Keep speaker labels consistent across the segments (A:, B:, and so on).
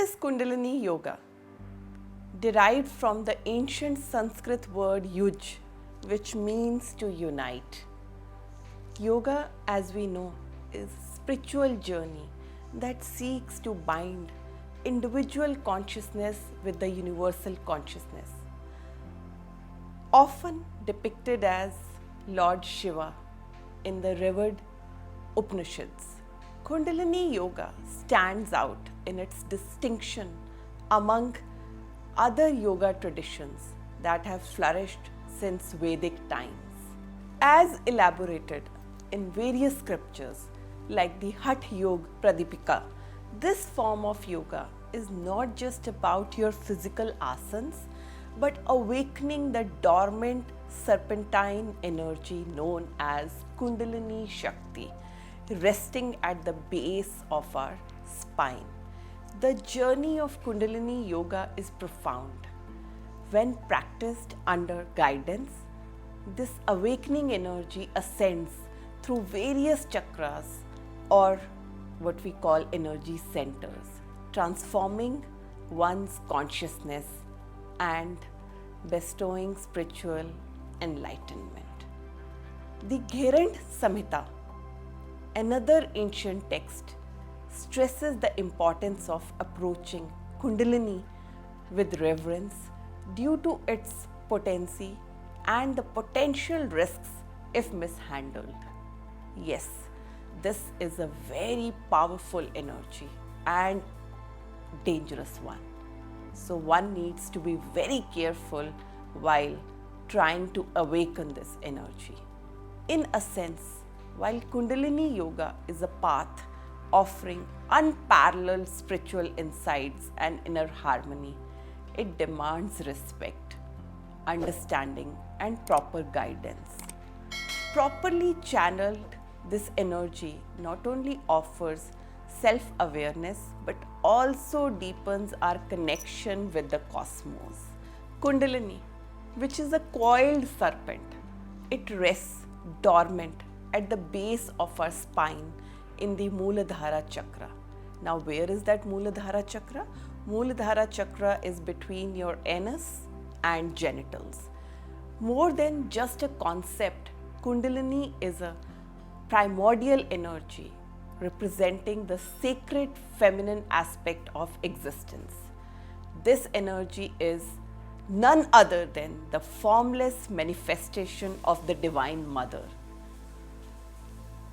A: is Kundalini Yoga? Derived from the ancient Sanskrit word yuj, which means to unite. Yoga, as we know, is a spiritual journey that seeks to bind individual consciousness with the universal consciousness. Often depicted as Lord Shiva in the revered Upanishads, Kundalini Yoga stands out in its distinction among other yoga traditions that have flourished since Vedic times. As elaborated in various scriptures like the Hatha Yoga Pradipika, this form of yoga is not just about your physical asanas, but awakening the dormant serpentine energy known as Kundalini Shakti, resting at the base of our spine. The journey of Kundalini Yoga is profound. When practiced under guidance, this awakening energy ascends through various chakras or what we call energy centers, transforming one's consciousness and bestowing spiritual enlightenment. The Gherand Samhita, another ancient text, stresses the importance of approaching Kundalini with reverence due to its potency and the potential risks if mishandled. Yes, this is a very powerful energy and dangerous one. So one needs to be very careful while trying to awaken this energy. In a sense, while Kundalini Yoga is a path offering unparalleled spiritual insights and inner harmony, it demands respect, understanding, and proper guidance. Properly channeled, this energy not only offers self-awareness but also deepens our connection with the cosmos. Kundalini, which is a coiled serpent, it rests dormant at the base of our spine in the Mooladhara chakra. Now, where is that Mooladhara chakra? Mooladhara chakra is between your anus and genitals. More than just a concept, Kundalini is a primordial energy representing the sacred feminine aspect of existence. This energy is none other than the formless manifestation of the Divine Mother,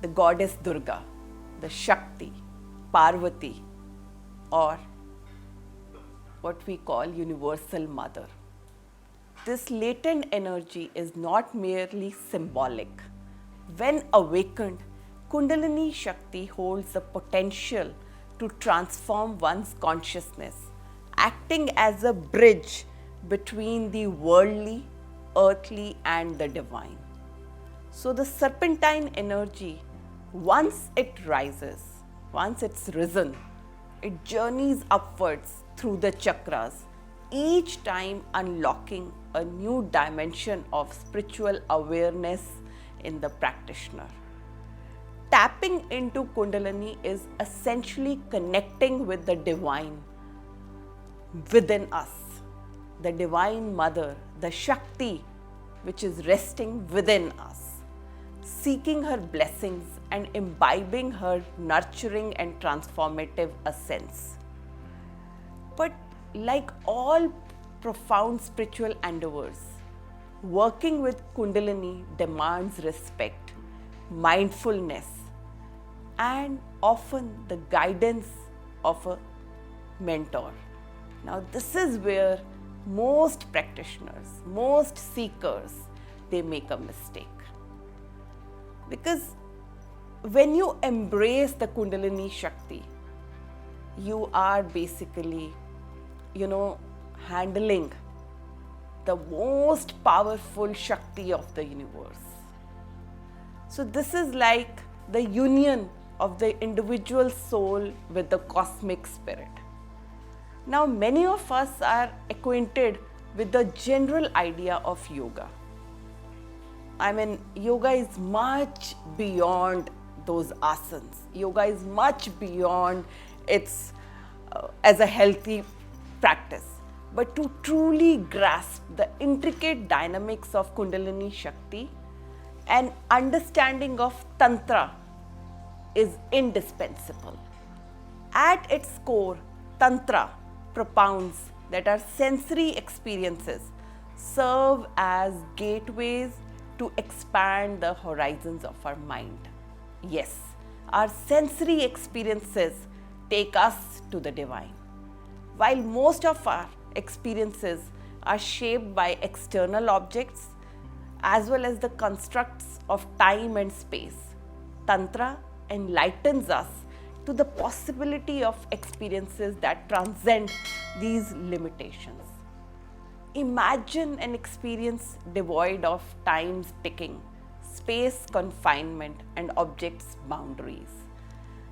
A: the goddess Durga, the Shakti, Parvati, or what we call Universal Mother. This latent energy is not merely symbolic. When awakened, Kundalini Shakti holds the potential to transform one's consciousness, acting as a bridge between the worldly, earthly, and the divine. So the serpentine energy, once it rises, once it's risen, it journeys upwards through the chakras, each time unlocking a new dimension of spiritual awareness in the practitioner. Tapping into Kundalini is essentially connecting with the divine within us, the Divine Mother, the Shakti, which is resting within us, seeking her blessings and imbibing her nurturing and transformative essence. But like all profound spiritual endeavors, working with Kundalini demands respect, mindfulness, and often the guidance of a mentor. Now, this is where most practitioners, most seekers, they make a mistake. Because when you embrace the Kundalini Shakti, you are basically, handling the most powerful Shakti of the universe. So this is like the union of the individual soul with the cosmic spirit. Now, many of us are acquainted with the general idea of yoga. Yoga is much beyond those asanas. Yoga is much beyond its as a healthy practice. But to truly grasp the intricate dynamics of Kundalini Shakti, an understanding of Tantra is indispensable. At its core, Tantra propounds that our sensory experiences serve as gateways to expand the horizons of our mind. Yes, our sensory experiences take us to the divine. While most of our experiences are shaped by external objects as well as the constructs of time and space, Tantra enlightens us to the possibility of experiences that transcend these limitations. Imagine an experience devoid of time's ticking, space confinement, and objects' boundaries.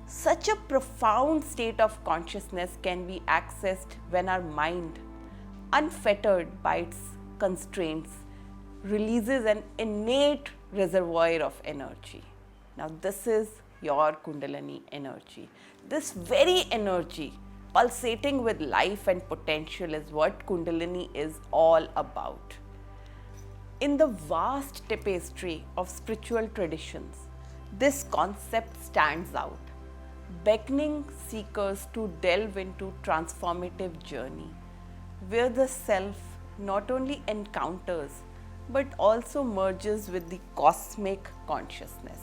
A: Such a profound state of consciousness can be accessed when our mind, unfettered by its constraints, releases an innate reservoir of energy. Now, this is your Kundalini energy. This very energy, pulsating with life and potential, is what Kundalini is all about. In the vast tapestry of spiritual traditions, this concept stands out, beckoning seekers to delve into transformative journey, where the self not only encounters but also merges with the cosmic consciousness.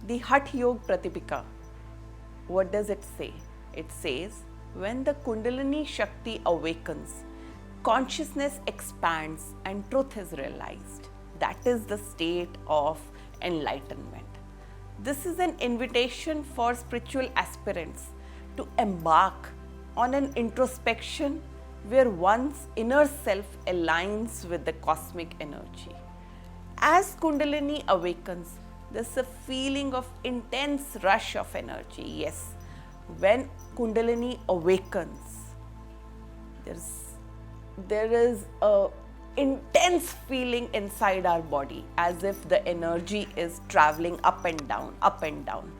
A: The Hatha Yoga Pratipika, what does it say? It says, when the Kundalini Shakti awakens, consciousness expands and truth is realized. That is the state of enlightenment. This is an invitation for spiritual aspirants to embark on an introspection where one's inner self aligns with the cosmic energy. As Kundalini awakens, there's a feeling of intense rush of energy. Yes, when Kundalini awakens, there is a intense feeling inside our body, as if the energy is traveling up and down, up and down.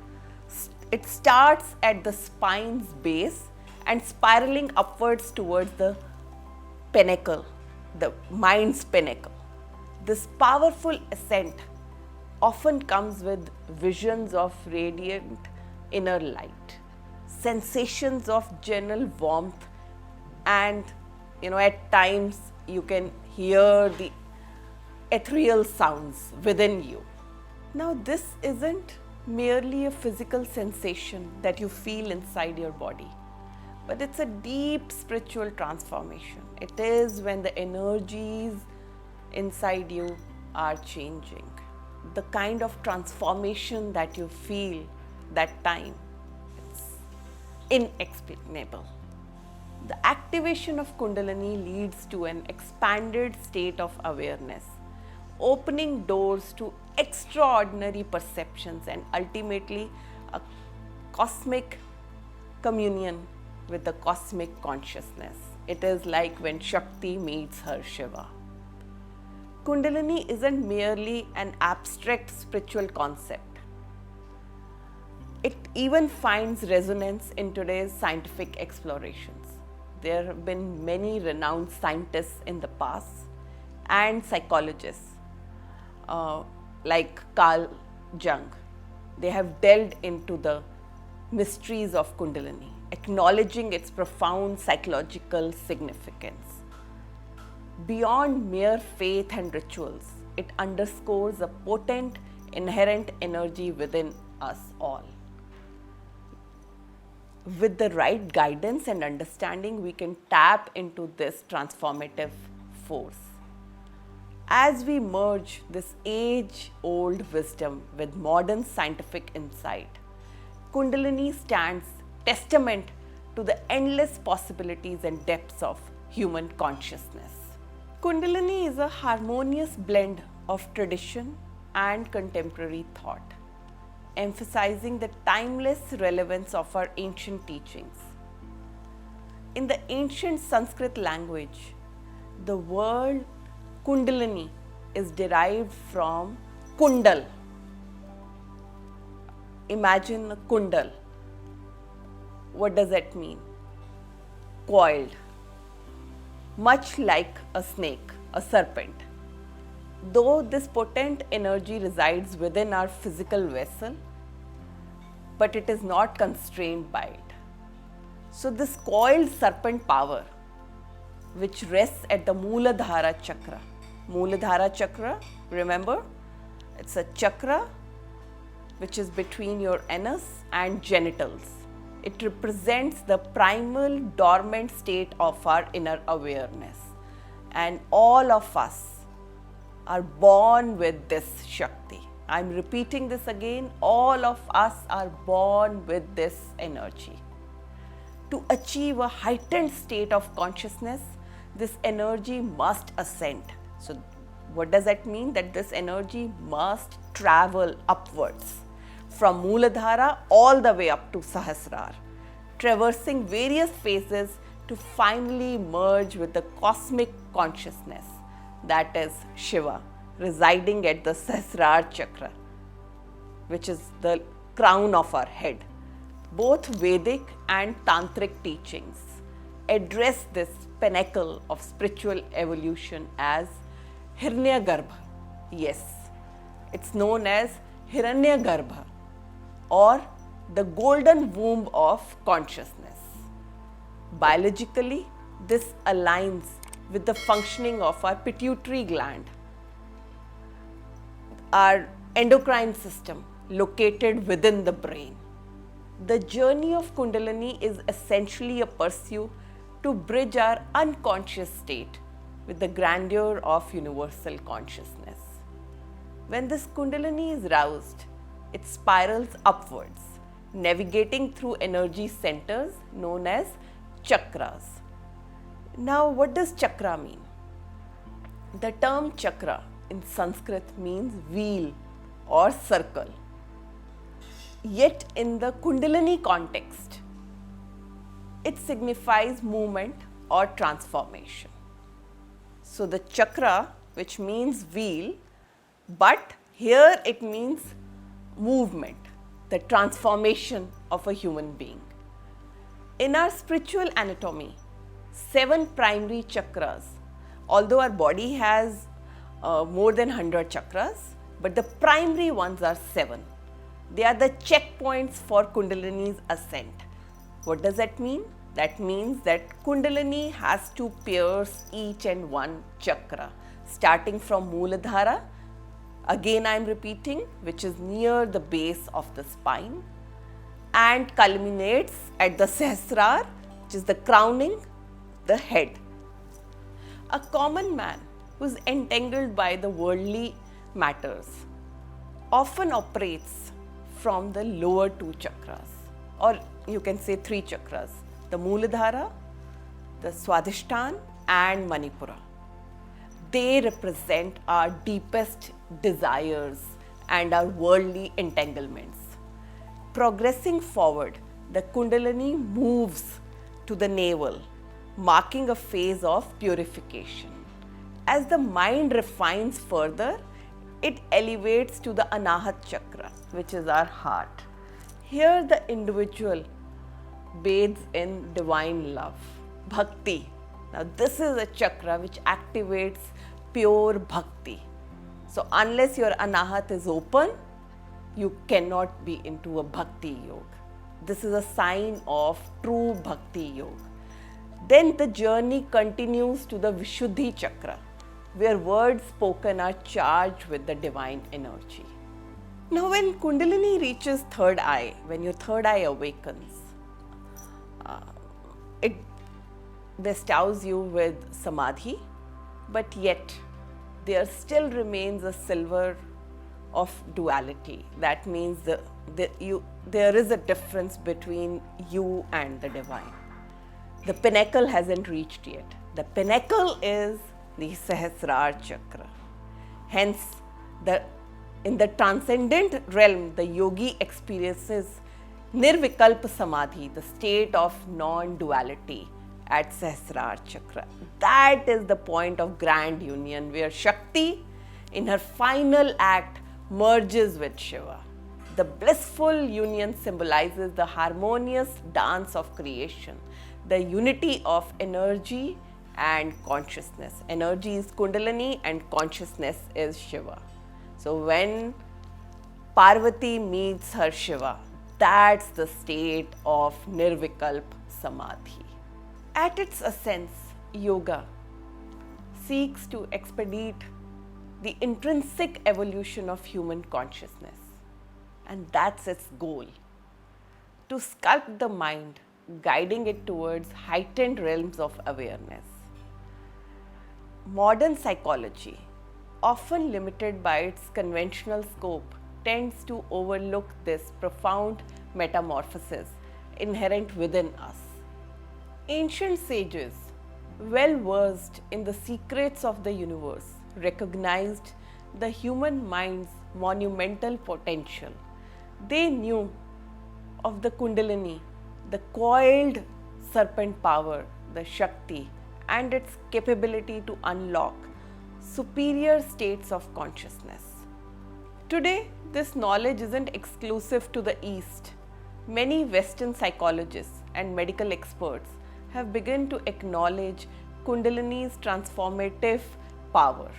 A: It starts at the spine's base and spiraling upwards towards the pinnacle, the mind's pinnacle. This powerful ascent often comes with visions of radiant inner light, sensations of general warmth, and at times you can hear the ethereal sounds within you. Now, this isn't merely a physical sensation that you feel inside your body, but it's a deep spiritual transformation. It is when the energies inside you are changing. The kind of transformation that you feel that time, it's inexplicable. The activation of Kundalini leads to an expanded state of awareness, opening doors to extraordinary perceptions and ultimately a cosmic communion with the cosmic consciousness. It is like when Shakti meets her Shiva. Kundalini isn't merely an abstract spiritual concept. It even finds resonance in today's scientific explorations. There have been many renowned scientists in the past and psychologists like Carl Jung. They have delved into the mysteries of Kundalini, acknowledging its profound psychological significance. Beyond mere faith and rituals, it underscores a potent inherent energy within us all. With the right guidance and understanding, we can tap into this transformative force. As we merge this age-old wisdom with modern scientific insight, Kundalini stands testament to the endless possibilities and depths of human consciousness. Kundalini is a harmonious blend of tradition and contemporary thought, emphasizing the timeless relevance of our ancient teachings. In the ancient Sanskrit language, the word Kundalini is derived from Kundal. Imagine a Kundal. What does that mean? Coiled, much like a snake, a serpent. Though this potent energy resides within our physical vessel, but it is not constrained by it. So this coiled serpent power, which rests at the Mooladhara chakra. Mooladhara chakra, remember, it's a chakra which is between your anus and genitals. It represents the primal dormant state of our inner awareness. And all of us are born with this Shakti. I'm repeating this again, all of us are born with this energy. To achieve a heightened state of consciousness, this energy must ascend. So what does that mean? That this energy must travel upwards from Mooladhara all the way up to Sahasrara, traversing various phases to finally merge with the cosmic consciousness, that is Shiva, residing at the Sahasrara chakra, which is the crown of our head. Both Vedic and Tantric teachings address this pinnacle of spiritual evolution as Hiranyagarbha. Yes, it's known as Hiranyagarbha, or the golden womb of consciousness. Biologically, this aligns with the functioning of our pituitary gland, our endocrine system located within the brain. The journey of Kundalini is essentially a pursuit to bridge our unconscious state with the grandeur of universal consciousness. When this Kundalini is roused, it spirals upwards, navigating through energy centers known as chakras. Now, what does chakra mean? The term chakra in Sanskrit means wheel or circle. Yet in the Kundalini context, it signifies movement or transformation. So the chakra, which means wheel, but here it means movement, the transformation of a human being. In our spiritual anatomy, 7 primary chakras, although our body has more than 100 chakras, but the primary ones are 7. They are the checkpoints for Kundalini's ascent. What does that mean? That means that Kundalini has to pierce each and one chakra, starting from Mooladhara, again I am repeating, which is near the base of the spine, and culminates at the Sahasrara, which is the crowning, the head. A common man who is entangled by the worldly matters often operates from the lower 2 chakras, or you can say 3 chakras, the Mooladhara, the Swadhisthana and Manipura. They represent our deepest desires and our worldly entanglements. Progressing forward, the Kundalini moves to the navel, marking a phase of purification. As the mind refines further, it elevates to the Anahat chakra, which is our heart. Here the individual bathes in divine love, bhakti. Now this is a chakra which activates pure bhakti. So unless your Anahat is open, you cannot be into a bhakti yoga. This is a sign of true bhakti yoga. Then the journey continues to the Vishuddhi chakra, where words spoken are charged with the divine energy. Now when Kundalini reaches third eye, when your third eye awakens, it bestows you with samadhi, but yet there still remains a silver of duality. That means there is a difference between you and the divine. The pinnacle hasn't reached yet. The pinnacle is the Sahasrara chakra. Hence, in the transcendent realm, the yogi experiences nirvikalpa samadhi, the state of non-duality at Sahasrara chakra. That is the point of grand union, where Shakti in her final act merges with Shiva. The blissful union symbolizes the harmonious dance of creation, the unity of energy and consciousness. Energy is Kundalini and consciousness is Shiva. So when Parvati meets her Shiva, that's the state of Nirvikalp Samadhi. At its essence, yoga seeks to expedite the intrinsic evolution of human consciousness. And that's its goal, to sculpt the mind, guiding it towards heightened realms of awareness. Modern psychology, often limited by its conventional scope, tends to overlook this profound metamorphosis inherent within us. Ancient sages, well versed in the secrets of the universe, recognized the human mind's monumental potential. They knew of the Kundalini, the coiled serpent power, the Shakti, and its capability to unlock superior states of consciousness. Today, this knowledge isn't exclusive to the East. Many Western psychologists and medical experts have begun to acknowledge Kundalini's transformative power.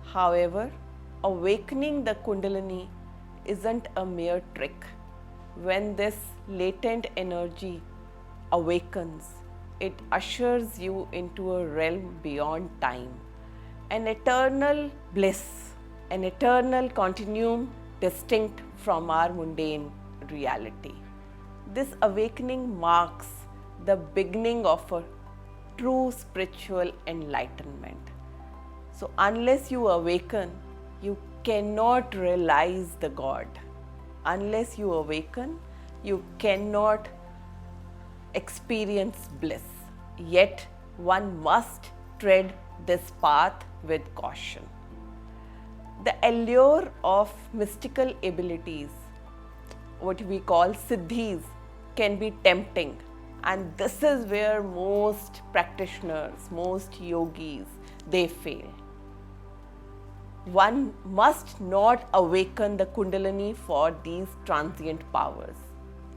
A: However, awakening the Kundalini isn't a mere trick. When this latent energy awakens, it ushers you into a realm beyond time, an eternal bliss, an eternal continuum distinct from our mundane reality. This awakening marks the beginning of a true spiritual enlightenment. So unless you awaken, you cannot realize the God. Unless you awaken, you cannot experience bliss. Yet one must tread this path with caution. The allure of mystical abilities, what we call siddhis, can be tempting, and this is where most practitioners, most yogis, they fail. One must not awaken the Kundalini for these transient powers.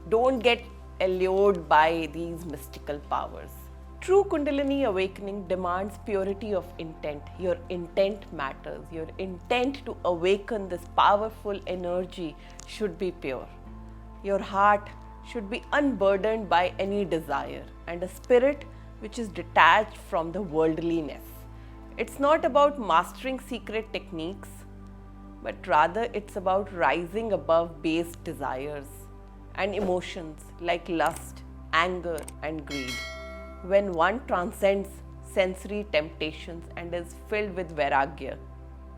A: Don't get allured by these mystical powers. True Kundalini awakening demands purity of intent. Your intent matters. Your intent to awaken this powerful energy should be pure. Your heart should be unburdened by any desire, and a spirit which is detached from the worldliness. It's not about mastering secret techniques, but rather it's about rising above base desires and emotions like lust, anger, and greed. When one transcends sensory temptations and is filled with vairagya,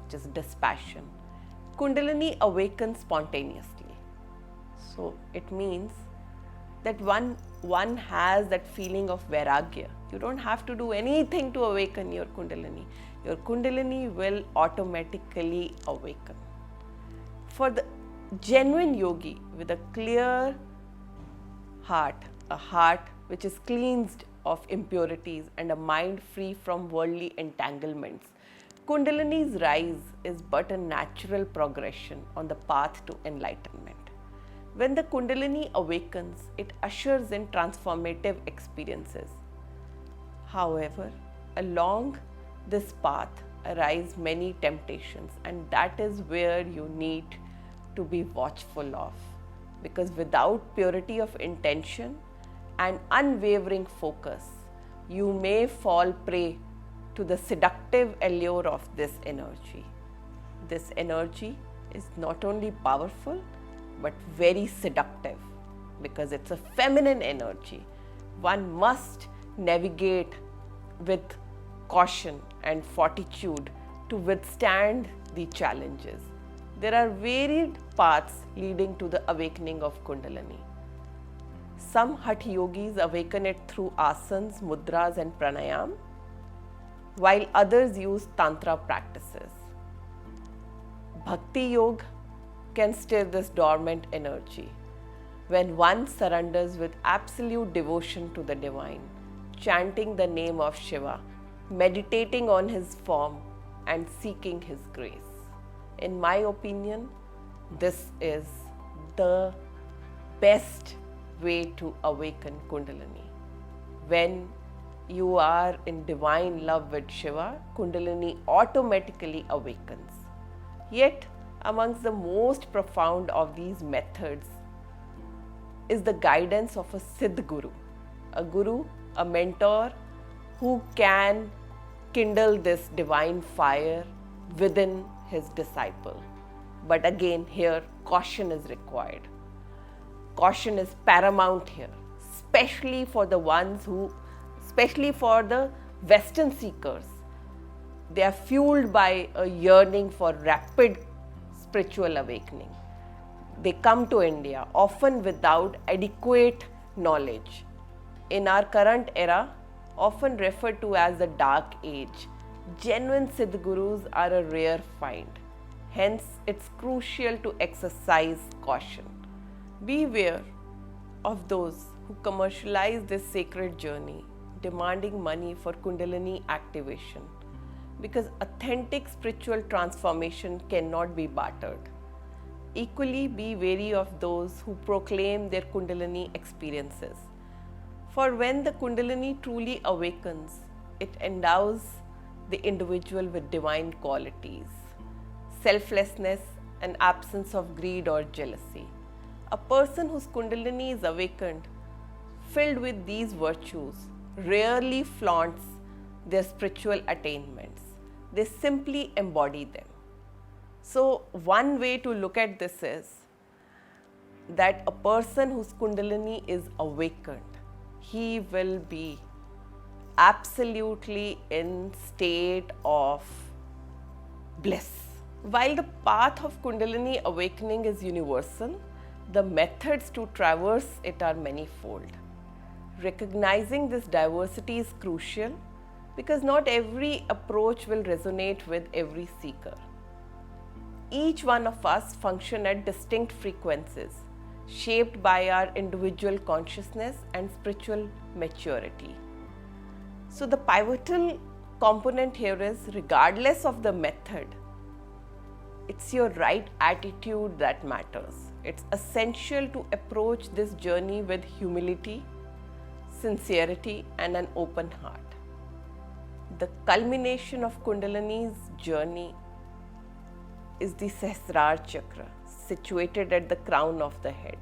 A: which is dispassion, Kundalini awakens spontaneously. So it means that one has that feeling of vairagya. You don't have to do anything to awaken your Kundalini. Your Kundalini will automatically awaken. For the genuine yogi with a clear heart, a heart which is cleansed of impurities and a mind free from worldly entanglements, Kundalini's rise is but a natural progression on the path to enlightenment. When the Kundalini awakens, it ushers in transformative experiences. However, along this path arise many temptations, and that is where you need to be watchful of. Because without purity of intention and unwavering focus, you may fall prey to the seductive allure of this energy. This energy is not only powerful, but very seductive because it's a feminine energy. One must navigate with caution and fortitude to withstand the challenges. There are varied paths leading to the awakening of Kundalini. Some Hatha yogis awaken it through asanas, mudras, and pranayam, while others use tantra practices. Bhakti yoga can stir this dormant energy when one surrenders with absolute devotion to the divine, chanting the name of Shiva, meditating on his form, and seeking his grace. In my opinion, this is the best way to awaken Kundalini. When you are in divine love with Shiva, Kundalini automatically awakens. Yet, amongst the most profound of these methods is the guidance of a Siddh Guru, a mentor who can kindle this divine fire within his disciple. But again, here caution is required. Caution is paramount here, especially for the Western seekers. They are fueled by a yearning for rapid spiritual awakening. They come to India often without adequate knowledge. In our current era, often referred to as the dark age, genuine Siddh Gurus are a rare find. Hence, it's crucial to exercise caution. Beware of those who commercialize this sacred journey, demanding money for Kundalini activation, because authentic spiritual transformation cannot be bartered. Equally, be wary of those who proclaim their Kundalini experiences. For when the Kundalini truly awakens, it endows the individual with divine qualities, selflessness, and absence of greed or jealousy. A person whose Kundalini is awakened, filled with these virtues, rarely flaunts their spiritual attainments. They simply embody them. So, one way to look at this is that a person whose Kundalini is awakened, he will be absolutely in state of bliss. While the path of Kundalini awakening is universal, the methods to traverse it are manifold. Recognizing this diversity is crucial because not every approach will resonate with every seeker. Each one of us function at distinct frequencies, shaped by our individual consciousness and spiritual maturity. So the pivotal component here is, regardless of the method, it's your right attitude that matters. It's essential to approach this journey with humility, sincerity, and an open heart. The culmination of Kundalini's journey is the Sahasrara chakra, situated at the crown of the head.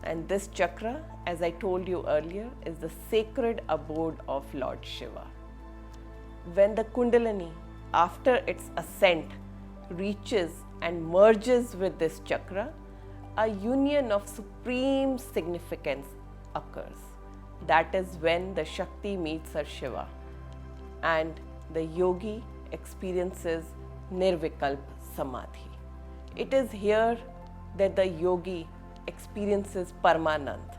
A: And this chakra, as I told you earlier, is the sacred abode of Lord Shiva. When the Kundalini, after its ascent, reaches and merges with this chakra, a union of supreme significance occurs. That is when the Shakti meets her Shiva and the yogi experiences Nirvikalp Samadhi. It is here that the yogi experiences Paramanand,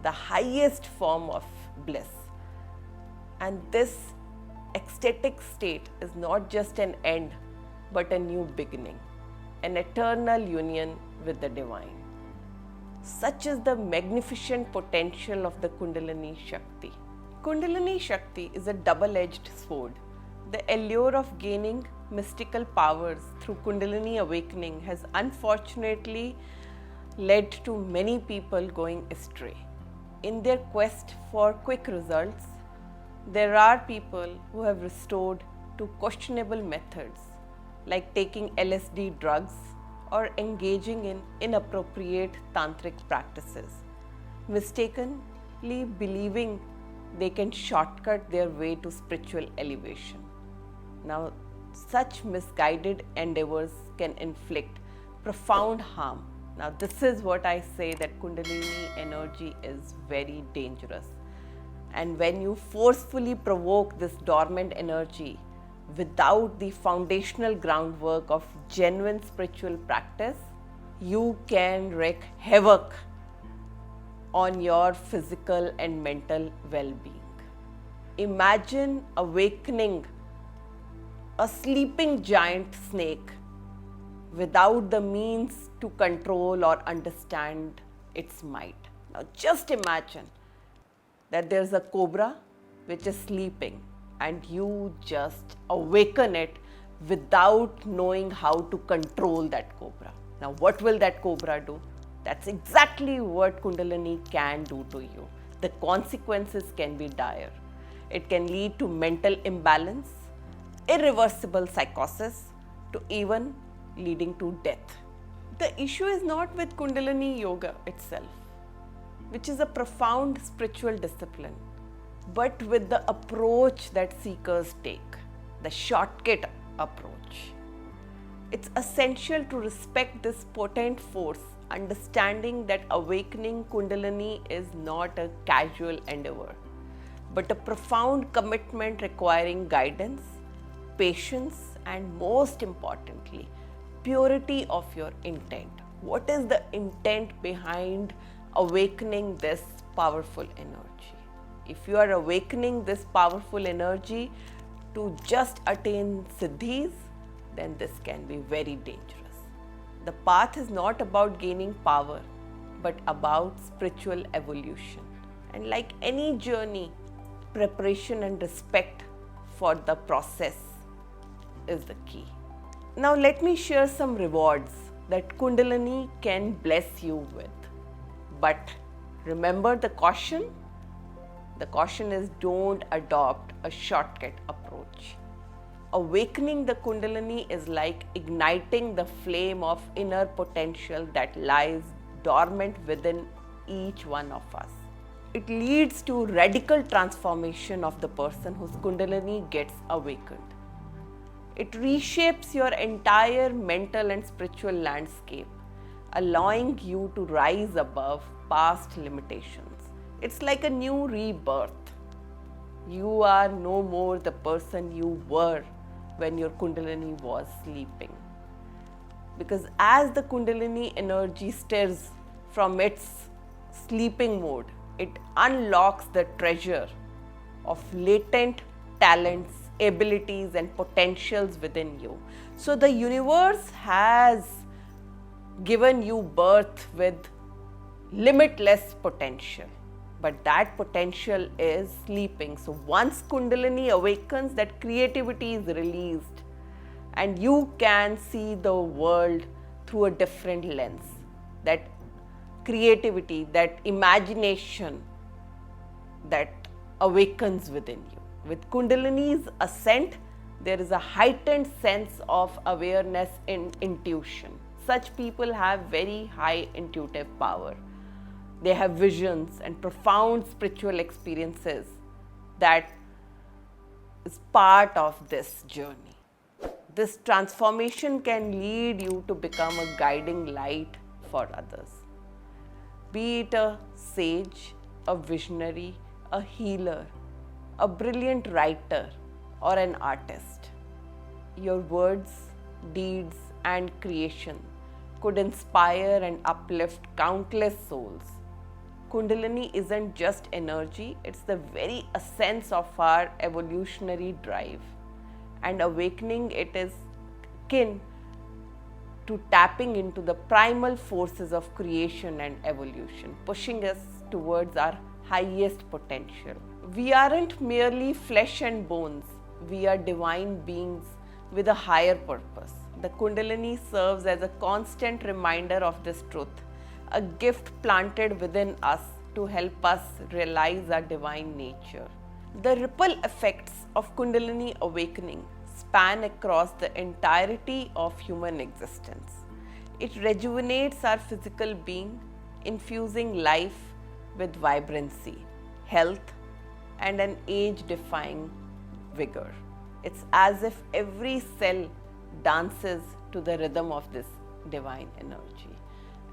A: the highest form of bliss. And this ecstatic state is not just an end, but a new beginning, an eternal union with the divine. Such is the magnificent potential of the Kundalini Shakti. Kundalini Shakti is a double-edged sword. The allure of gaining mystical powers through Kundalini awakening has unfortunately led to many people going astray. In their quest for quick results, there are people who have resorted to questionable methods like taking LSD drugs or engaging in inappropriate tantric practices, mistakenly believing they can shortcut their way to spiritual elevation. Now, such misguided endeavors can inflict profound harm. Now, this is what I say, that Kundalini energy is very dangerous. And when you forcefully provoke this dormant energy without the foundational groundwork of genuine spiritual practice, you can wreak havoc on your physical and mental well-being. Imagine awakening a sleeping giant snake without the means to control or understand its might. Now just imagine that there's a cobra which is sleeping and you just awaken it without knowing how to control that cobra. Now what will that cobra do? That's exactly what Kundalini can do to you. The consequences can be dire. It can lead to mental imbalance, irreversible psychosis, to even leading to death. The issue is not with Kundalini Yoga itself, which is a profound spiritual discipline, but with the approach that seekers take, the shortcut approach. It's essential to respect this potent force, understanding that awakening Kundalini is not a casual endeavor, but a profound commitment requiring guidance, patience, and most importantly, purity of your intent. What is the intent behind awakening this powerful energy? If you are awakening this powerful energy to just attain siddhis, then this can be very dangerous. The path is not about gaining power, but about spiritual evolution. And like any journey, preparation and respect for the process is the key. Now let me share some rewards that Kundalini can bless you with. But remember the caution? The caution is don't adopt a shortcut approach. Awakening the Kundalini is like igniting the flame of inner potential that lies dormant within each one of us. It leads to radical transformation of the person whose Kundalini gets awakened. It reshapes your entire mental and spiritual landscape, allowing you to rise above past limitations. It's like a new rebirth. You are no more the person you were when your Kundalini was sleeping. Because as the Kundalini energy stirs from its sleeping mode, it unlocks the treasure of latent talents, abilities, and potentials within you. So the universe has given you birth with limitless potential, but that potential is sleeping. So once Kundalini awakens, that creativity is released and you can see the world through a different lens. That creativity, that imagination that awakens within you. With Kundalini's ascent, there is a heightened sense of awareness and intuition. Such people have very high intuitive power. They have visions and profound spiritual experiences that is part of this journey. This transformation can lead you to become a guiding light for others. Be it a sage, a visionary, a healer, a brilliant writer, or an artist. Your words, deeds, and creation could inspire and uplift countless souls. Kundalini isn't just energy, it's the very essence of our evolutionary drive. And awakening it is akin to tapping into the primal forces of creation and evolution, pushing us towards our highest potential. We aren't merely flesh and bones, we are divine beings with a higher purpose. The Kundalini serves as a constant reminder of this truth, a gift planted within us to help us realize our divine nature. The ripple effects of Kundalini awakening span across the entirety of human existence. It rejuvenates our physical being, infusing life with vibrancy, health, and an age-defying vigor. It's as if every cell dances to the rhythm of this divine energy.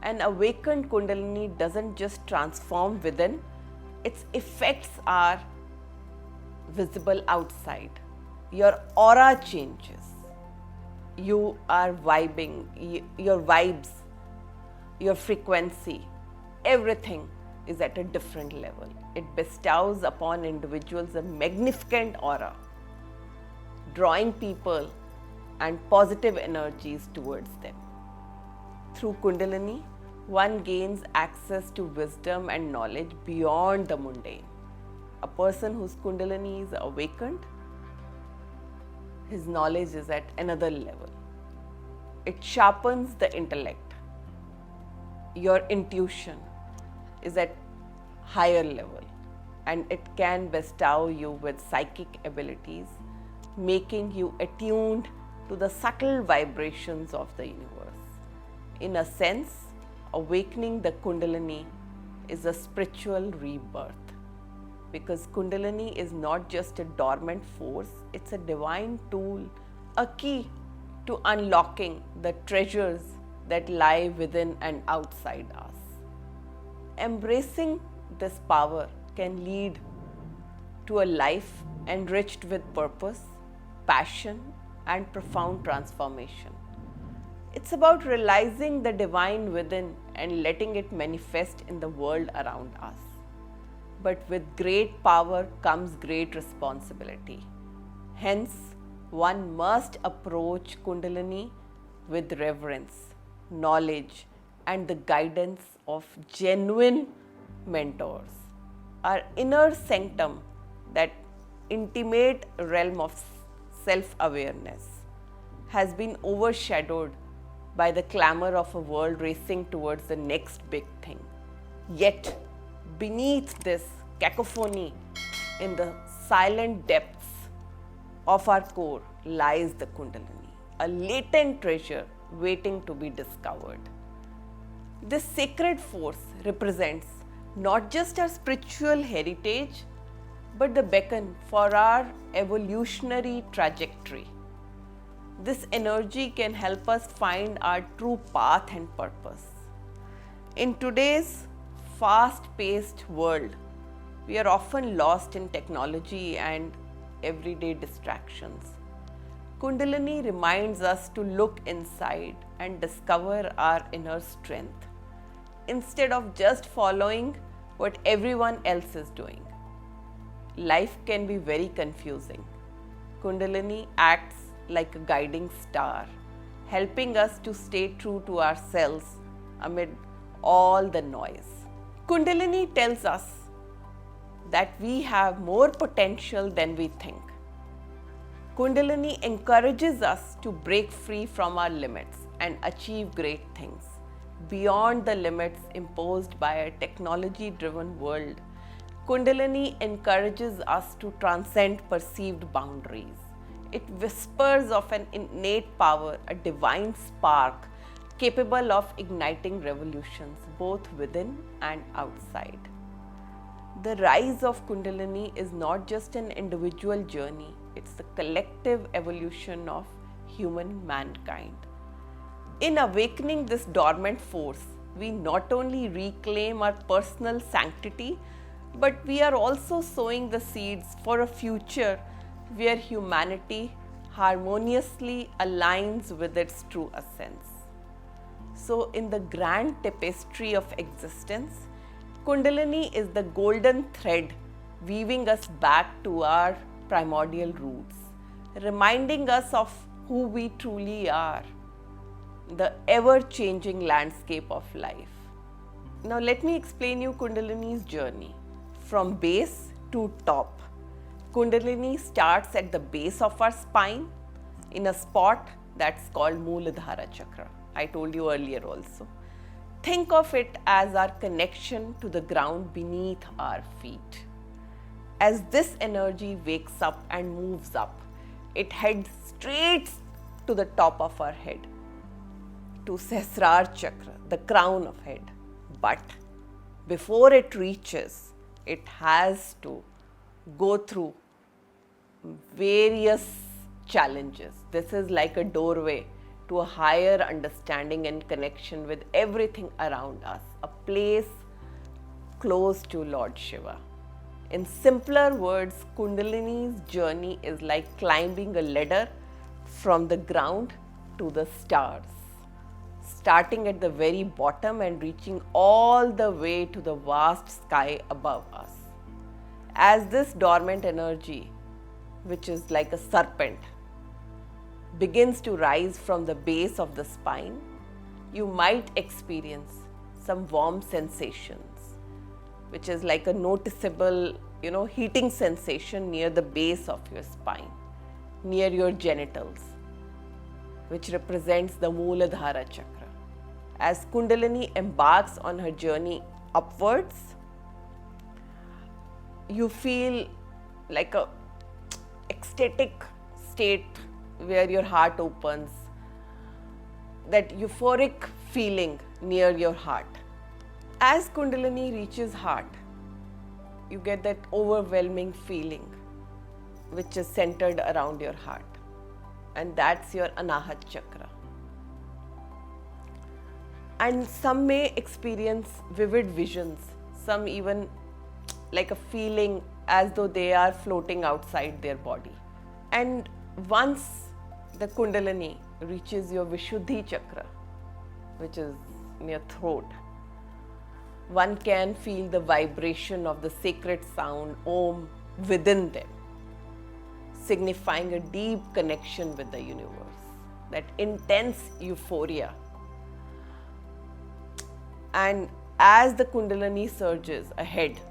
A: An awakened Kundalini doesn't just transform within, its effects are visible outside. Your aura changes. You are vibing, your vibes, your frequency, everything is at a different level. It bestows upon individuals a magnificent aura, drawing people and positive energies towards them. Through Kundalini, one gains access to wisdom and knowledge beyond the mundane. A person whose Kundalini is awakened, his knowledge is at another level. It sharpens the intellect. your intuition is at higher level, and it can bestow you with psychic abilities, making you attuned to the subtle vibrations of the universe. In a sense, awakening the Kundalini is a spiritual rebirth, because Kundalini is not just a dormant force, it's a divine tool, a key to unlocking the treasures that lie within and outside us. Embracing this power can lead to a life enriched with purpose, passion, and profound transformation. It's about realizing the divine within and letting it manifest in the world around us. But with great power comes great responsibility. Hence, one must approach Kundalini with reverence, knowledge, and the guidance of genuine mentors. Our inner sanctum, that intimate realm of self-awareness, has been overshadowed by the clamor of a world racing towards the next big thing. Yet, beneath this cacophony, in the silent depths of our core, lies the Kundalini, a latent treasure waiting to be discovered. This sacred force represents not just our spiritual heritage, but the beacon for our evolutionary trajectory. This energy can help us find our true path and purpose. In today's fast-paced world, we are often lost in technology and everyday distractions. Kundalini reminds us to look inside and discover our inner strength, instead of just following what everyone else is doing. Life can be very confusing. Kundalini acts like a guiding star, helping us to stay true to ourselves amid all the noise. Kundalini tells us that we have more potential than we think. Kundalini encourages us to break free from our limits and achieve great things beyond the limits imposed by a technology-driven world. Kundalini encourages us to transcend perceived boundaries. It whispers of an innate power, a divine spark capable of igniting revolutions both within and outside. The rise of Kundalini is not just an individual journey, it's the collective evolution of human mankind. In awakening this dormant force, we not only reclaim our personal sanctity, but we are also sowing the seeds for a future where humanity harmoniously aligns with its true essence. So, in the grand tapestry of existence, Kundalini is the golden thread weaving us back to our primordial roots, reminding us of who we truly are, the ever-changing landscape of life. Now let me explain you Kundalini's journey from base to top. Kundalini starts at the base of our spine in a spot that's called Mooladhara Chakra. I told you earlier also. Think of it as our connection to the ground beneath our feet. As this energy wakes up and moves up, it heads straight to the top of our head, to Sahasrara Chakra, the crown of head. But before it reaches, it has to go through various challenges. This is like a doorway to a higher understanding and connection with everything around us, a place close to Lord Shiva. In simpler words, Kundalini's journey is like climbing a ladder from the ground to the stars, starting at the very bottom and reaching all the way to the vast sky above us. As this dormant energy, which is like a serpent, begins to rise from the base of the spine, you might experience some warm sensations, which is like a noticeable, heating sensation near the base of your spine, near your genitals, which represents the Mooladhara Chakra. As Kundalini embarks on her journey upwards, you feel like a ecstatic state where your heart opens, that euphoric feeling near your heart. As Kundalini reaches heart, you get that overwhelming feeling which is centered around your heart, and that's your Anahat chakra. And some may experience vivid visions, some even like a feeling as though they are floating outside their body. And once the Kundalini reaches your Vishuddhi chakra, which is near throat, one can feel the vibration of the sacred sound Om within them, signifying a deep connection with the universe, that intense euphoria. And as the Kundalini surges ahead,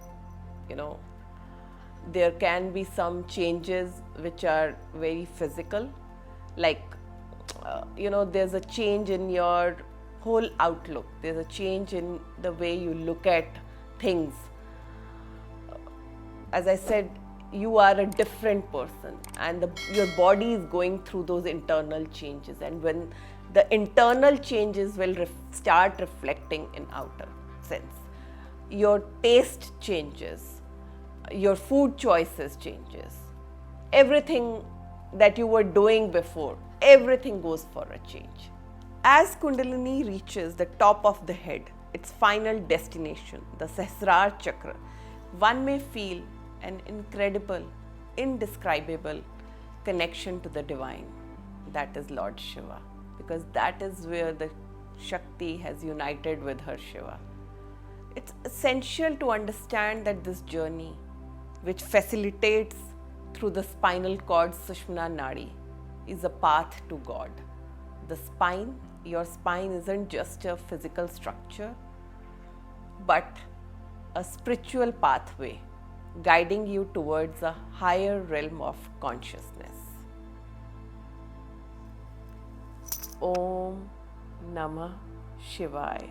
A: there can be some changes which are very physical, like there's a change in your whole outlook, there's a change in the way you look at things. As I said, you are a different person, and your body is going through those internal changes, and when the internal changes will start reflecting in outer sense, your taste changes, your food choices changes, everything that you were doing before, everything goes for a change. As Kundalini reaches the top of the head, its final destination, the Sahasrara chakra, one may feel an incredible, indescribable connection to the divine, that is Lord Shiva, because that is where the Shakti has united with her Shiva. It's essential to understand that this journey, which facilitates through the spinal cord Sushumna Nadi, is a path to God. The spine, your spine isn't just a physical structure, but a spiritual pathway guiding you towards a higher realm of consciousness. Om Namah Shivaya.